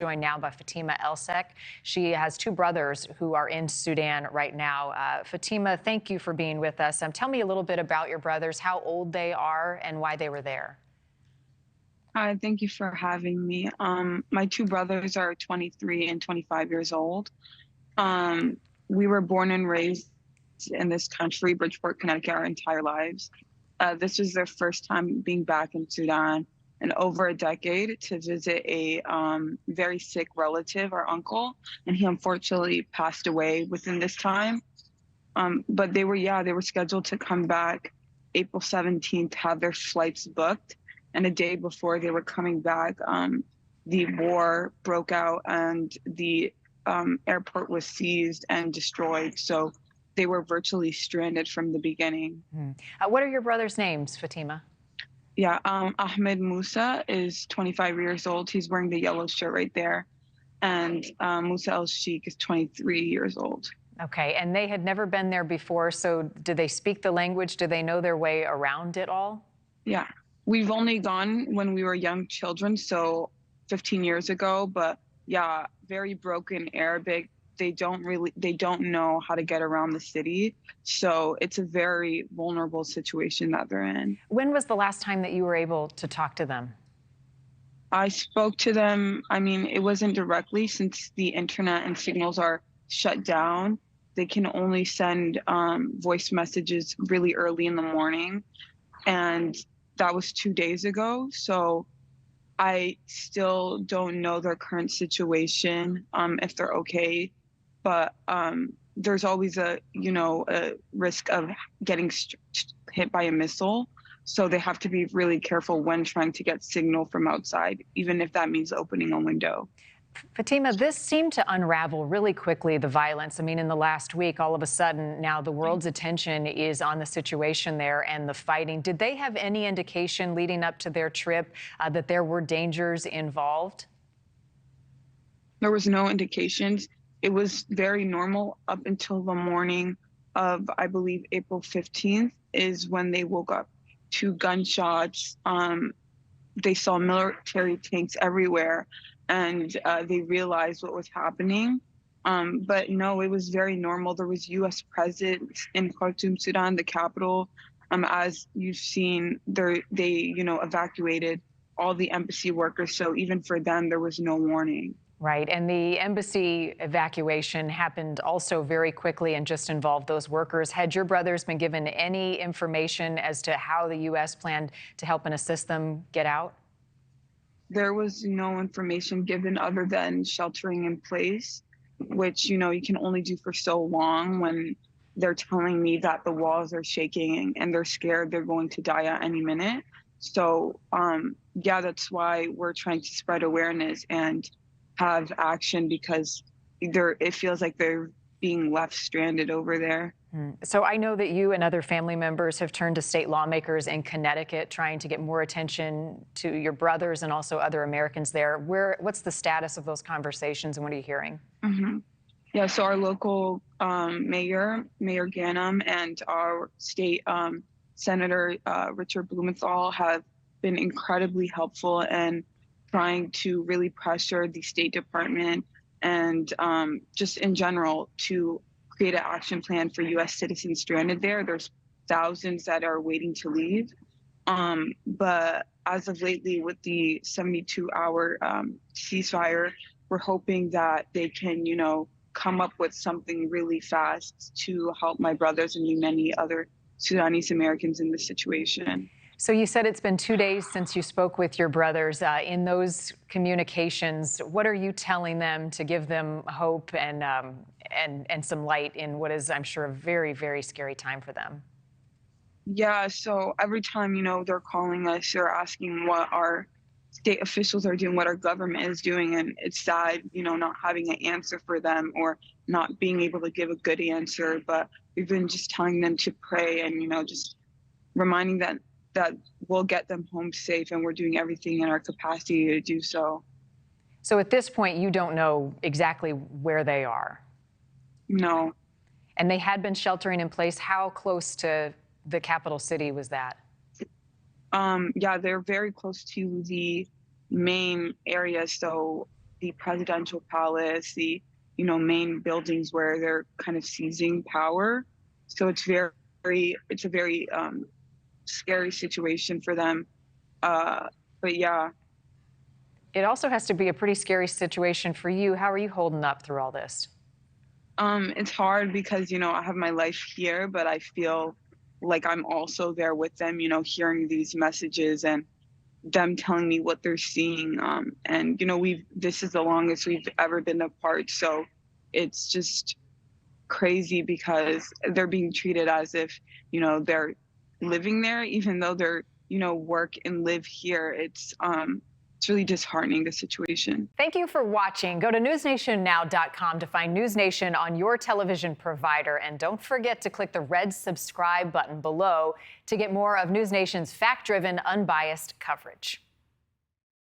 Joined now by Fatima Elsheikh. She has two brothers who are in Sudan right now. Fatima, thank you for being with us. Tell me a little bit about your brothers, how old they are, and why they were there. Hi, thank you for having me. My two brothers are 23 and 25 years old. Um, we were born and raised in this country, Bridgeport, Connecticut, our entire lives. This was their first time being back in Sudan in over a decade to visit a very sick relative, our uncle, and he unfortunately passed away within this time. But they were scheduled to come back April 17th, have their flights booked. And a day before they were coming back, the war broke out and the airport was seized and destroyed. So they were virtually stranded from the beginning. What are your brothers' names, Fatima? Yeah, Ahmed Musa is 25 years old. He's wearing the yellow shirt right there. And Musa Elsheikh is 23 years old. Okay, and they had never been there before, so do they speak the language? Do they know their way around it all? Yeah, we've only gone when we were young children, so 15 years ago, but yeah, very broken Arabic. They don't know how to get around the city. So it's a very vulnerable situation that they're in. When was the last time that you were able to talk to them? I spoke to them. I mean, it wasn't directly since the internet and signals are shut down. They can only send voice messages really early in the morning. And that was 2 days ago. So I still don't know their current situation, if they're okay. But there's always a risk of getting hit by a missile. So they have to be really careful when trying to get signal from outside, even if that means opening a window. Fatima, this seemed to unravel really quickly, the violence. I mean, in the last week, all of a sudden, now the world's attention is on the situation there and the fighting. Did they have any indication leading up to their trip that there were dangers involved? There was no indications. It was very normal up until the morning of, I believe, April 15th is when they woke up to gunshots. They saw military tanks everywhere. And they realized what was happening. But no, it was very normal. There was U.S. presence in Khartoum, Sudan, the capital. As you've seen, they evacuated all the embassy workers. So even for them, there was no warning. Right. And the embassy evacuation happened also very quickly and just involved those workers. Had your brothers been given any information as to how the U.S. planned to help and assist them get out? There was no information given other than sheltering in place, which, you can only do for so long when they're telling me that the walls are shaking and they're scared they're going to die at any minute. So, yeah, that's why we're trying to spread awareness and have action because it feels like they're being left stranded over there. So I know that you and other family members have turned to state lawmakers in Connecticut trying to get more attention to your brothers and also other Americans there. What's the status of those conversations and what are you hearing? Yeah, so our local Mayor Ganem, and our state Senator Richard Blumenthal have been incredibly helpful in trying to really pressure the State Department and just in general to create an action plan for U.S. citizens stranded there. There's thousands that are waiting to leave. But as of lately, with the 72-hour ceasefire, we're hoping that they can, come up with something really fast to help my brothers and many other Sudanese Americans in this situation. So you said it's been 2 days since you spoke with your brothers. In those communications, what are you telling them to give them hope and some light in what is, I'm sure, a very, very scary time for them? Yeah, so every time, they're calling us, they're asking what our state officials are doing, what our government is doing. And it's sad, not having an answer for them or not being able to give a good answer. But we've been just telling them to pray and, just reminding them that we'll get them home safe and we're doing everything in our capacity to do so. So at this point, you don't know exactly where they are? No. And they had been sheltering in place. How close to the capital city was that? Yeah, they're very close to the main area. So the presidential palace, the main buildings where they're kind of seizing power. So it's a very scary situation for them. But yeah. It also has to be a pretty scary situation for you. How are you holding up through all this? It's hard because, I have my life here, but I feel like I'm also there with them, hearing these messages and them telling me what they're seeing. And, this is the longest we've ever been apart. So it's just crazy because they're being treated as if, they're living there, even though they're, work and live here. It's really disheartening, the situation. Thank you for watching. Go to newsnationnow.com to find NewsNation on your television provider. And don't forget to click the red subscribe button below to get more of NewsNation's fact-driven, unbiased coverage.